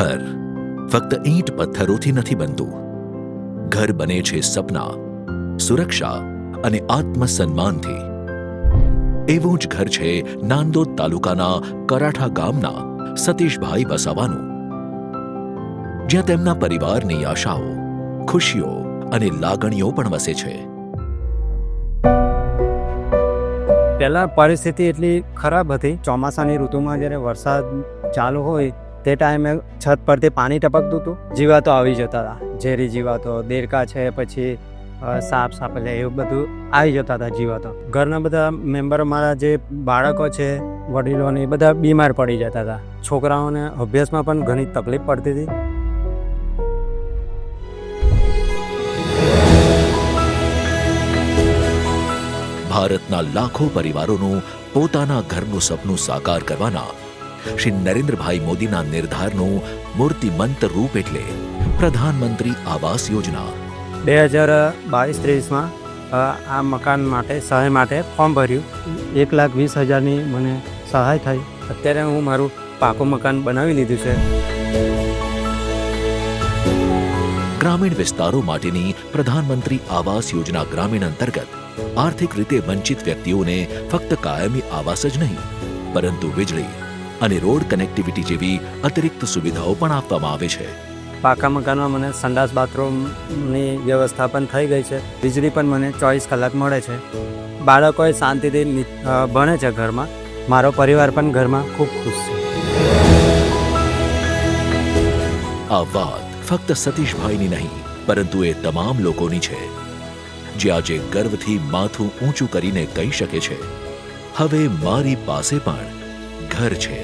ઘર ફક્ત ઈંટ પથ્થરોથી નથી બનતું. ઘર બને છે સપના, સુરક્ષા અને આત્મસન્માનથી. એવું જ ઘર છે નાંદોદ તાલુકાના કરાઠા ગામના સતીશભાઈ વસાવાનું, જ્યાં તેમના પરિવારની આશાઓ, ખુશીઓ અને લાગણીઓ પણ વસે છે. પહેલાં પરિસ્થિતિ એટલી ખરાબ હતી. ચોમાસાની ઋતુમાં જ્યારે વરસાદ ચાલુ હોય તે ટાઈમે છત પરથી પાણી ટપકતું હતું. જીવાતો આવી જતા હતા, ઝેરી જીવાતો, દેડકા છે, પછી સાપ સાપલે એવું બધું આવી જતા હતા જીવાતો. ઘરના બધા મેમ્બર મારા જે બાળકો છે, વડીલોને એ બધા બીમાર પડી જતા હતા. છોકરાઓને અભ્યાસમાં પણ ઘણી તકલીફ પડતી હતી. ભારતના લાખો પરિવારોનું પોતાના ઘરનું સપનું સાકાર કરવાના શ્રી નરેન્દ્રભાઈ મોદીના નિર્ધારનું મૂર્તિમંત રૂપ એટલે પ્રધાનમંત્રી આવાસ યોજના. 2022-23માં આ મકાન માટે સહાય માટે ફોર્મ ભર્યું. 1,20,000ની મને સહાય થઈ. અત્યારે હું મારું પાકું મકાન બનાવી લીધું છે. ગ્રામીણ વિસ્તારો માટેની પ્રધાનમંત્રી આવાસ યોજના ગ્રામીણ અંતર્ગત આર્થિક રીતે વંચિત વ્યક્તિઓને ફક્ત કાયમી આવાસ જ નહીં, પરંતુ વીજળી અને રોડ કનેક્ટિવિટી જેવી અતિરિક્ત સુવિધાઓ પણ આપવામાં આવે છે. પાકા મકાનમાં મને સંડાસ બાથરૂમની વ્યવસ્થા પણ થઈ ગઈ છે. વીજળી પણ મને 24 કલાક મળે છે. બાળકોએ શાંતિથી ભણે છે ઘરમાં. મારો પરિવાર પણ ઘરમાં ખૂબ ખુશ છે. આ વાત ફક્ત સતીશભાઈની નહીં, પરંતુ એ તમામ લોકોની છે જે આજે ગર્વથી માથું ઊંચું કરીને કહી શકે છે, હવે મારી પાસે પણ ઘર છે.